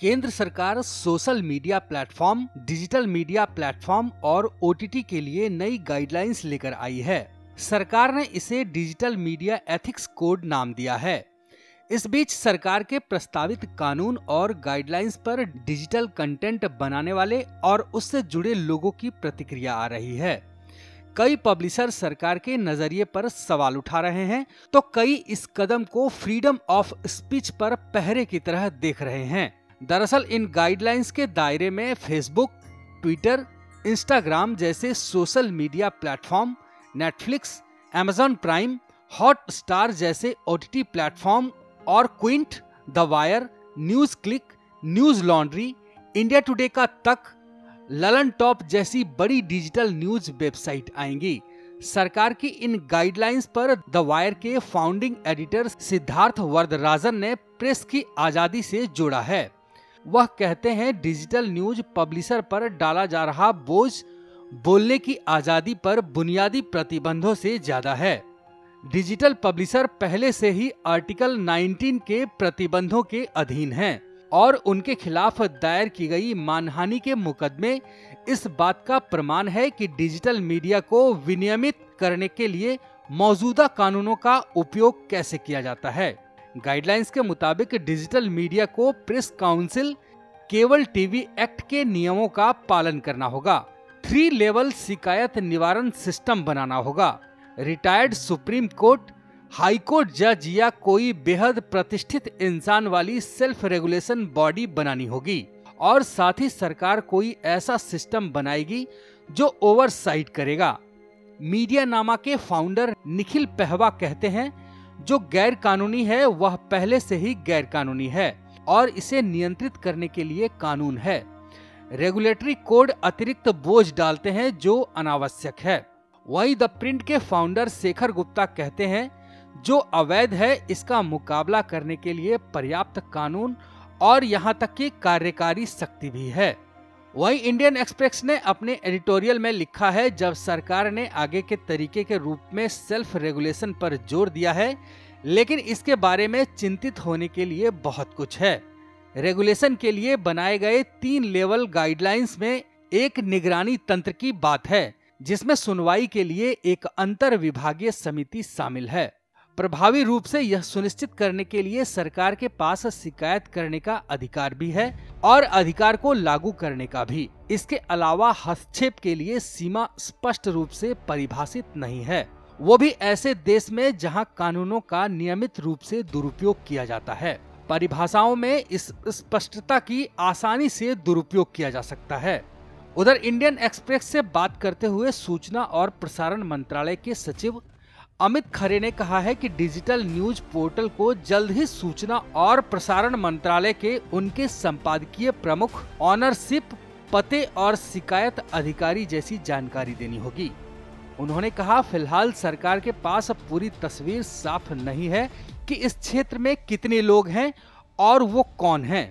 केंद्र सरकार social media platform, digital media platform और ओटीटी के लिए नई गाइडलाइंस लेकर आई है। सरकार ने इसे डिजिटल मीडिया एथिक्स कोड नाम दिया है। इस बीच सरकार के प्रस्तावित कानून और गाइडलाइंस पर डिजिटल कंटेंट बनाने वाले और उससे जुड़े लोगों की प्रतिक्रिया आ रही है। कई पब्लिशर सरकार के नजरिए पर सवाल उठा रहे हैं, तो कई इस कदम को फ्रीडम ऑफ स्पीच पर पहरे की तरह देख रहे हैं। दरअसल इन गाइडलाइंस के दायरे में फेसबुक, ट्विटर, इंस्टाग्राम जैसे social media platform, Netflix, Amazon prime, Hotstar जैसे ओटीटी प्लेटफॉर्म और Quint, the wire, news click, news laundry, India today का तक, ललन टॉप जैसी बड़ी डिजिटल न्यूज वेबसाइट आएंगी। सरकार की इन गाइडलाइंस पर द वायर के फाउंडिंग एडिटर सिद्धार्थ वरदराजन ने प्रेस की आजादी से जोड़ा है। वह कहते हैं, डिजिटल न्यूज पब्लिशर पर डाला जा रहा बोझ बोलने की आजादी पर बुनियादी प्रतिबंधों से ज्यादा है। डिजिटल पब्लिशर पहले से ही आर्टिकल 19 के प्रतिबंधों के अधीन हैं और उनके खिलाफ दायर की गई मानहानि के मुकदमे इस बात का प्रमाण है कि डिजिटल मीडिया को विनियमित करने के लिए मौजूदा कानूनों का उपयोग कैसे किया जाता है। गाइडलाइंस के मुताबिक डिजिटल मीडिया को press council, cable TV act के नियमों का पालन करना होगा, 3 लेवल शिकायत निवारण सिस्टम बनाना होगा, retired supreme court, high court जज या कोई बेहद प्रतिष्ठित इंसान वाली सेल्फ रेगुलेशन बॉडी बनानी होगी और साथ ही सरकार कोई ऐसा सिस्टम बनाएगी जो ओवरसाइट करेगा। मीडिया नामा के फाउंडर निखिल पहवा कहते हैं, जो गैर कानूनी है वह पहले से ही गैर कानूनी है और इसे नियंत्रित करने के लिए कानून है। रेगुलेटरी कोड अतिरिक्त बोझ डालते हैं जो अनावश्यक है। वहीं द प्रिंट के फाउंडर शेखर गुप्ता कहते हैं, जो अवैध है इसका मुकाबला करने के लिए पर्याप्त कानून और यहाँ तक कि कार्यकारी शक्ति भी है। वहीं इंडियन एक्सप्रेस ने अपने एडिटोरियल में लिखा है, जब सरकार ने आगे के तरीके के रूप में सेल्फ रेगुलेशन पर जोर दिया है, लेकिन इसके बारे में चिंतित होने के लिए बहुत कुछ है। रेगुलेशन के लिए बनाए गए 3 लेवल गाइडलाइंस में एक निगरानी तंत्र की बात है, जिसमें सुनवाई के लिए एक अंतर विभागीय समिति शामिल है। प्रभावी रूप से यह सुनिश्चित करने के लिए सरकार के पास शिकायत करने का अधिकार भी है और अधिकार को लागू करने का भी। इसके अलावा हस्तक्षेप के लिए सीमा स्पष्ट रूप से परिभाषित नहीं है, वो भी ऐसे देश में जहां कानूनों का नियमित रूप से दुरुपयोग किया जाता है। परिभाषाओं में इस स्पष्टता की आसानी से दुरुपयोग किया जा सकता है। उधर इंडियन एक्सप्रेस से बात करते हुए सूचना और प्रसारण मंत्रालय के सचिव अमित खरे ने कहा है कि डिजिटल न्यूज पोर्टल को जल्द ही सूचना और प्रसारण मंत्रालय के उनके संपादकीय प्रमुख, ऑनरशिप, पते और शिकायत अधिकारी जैसी जानकारी देनी होगी। उन्होंने कहा, फिलहाल सरकार के पास पूरी तस्वीर साफ नहीं है कि इस क्षेत्र में कितने लोग हैं और वो कौन हैं।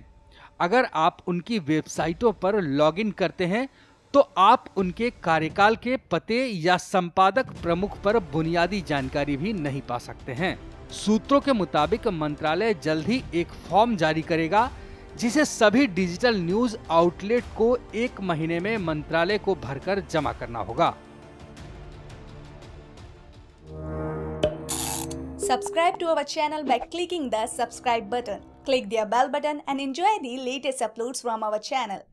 अगर आप उनकी वेबसाइटों पर लॉगिन करते हैं तो आप उनके कार्यकाल के पते या संपादक प्रमुख पर बुनियादी जानकारी भी नहीं पा सकते हैं। सूत्रों के मुताबिक मंत्रालय जल्द ही एक फॉर्म जारी करेगा, जिसे सभी डिजिटल न्यूज आउटलेट को 1 महीने में मंत्रालय को भरकर जमा करना होगा। Subscribe to our channel by clicking the subscribe button. Click the bell button and enjoy the latest uploads from our channel.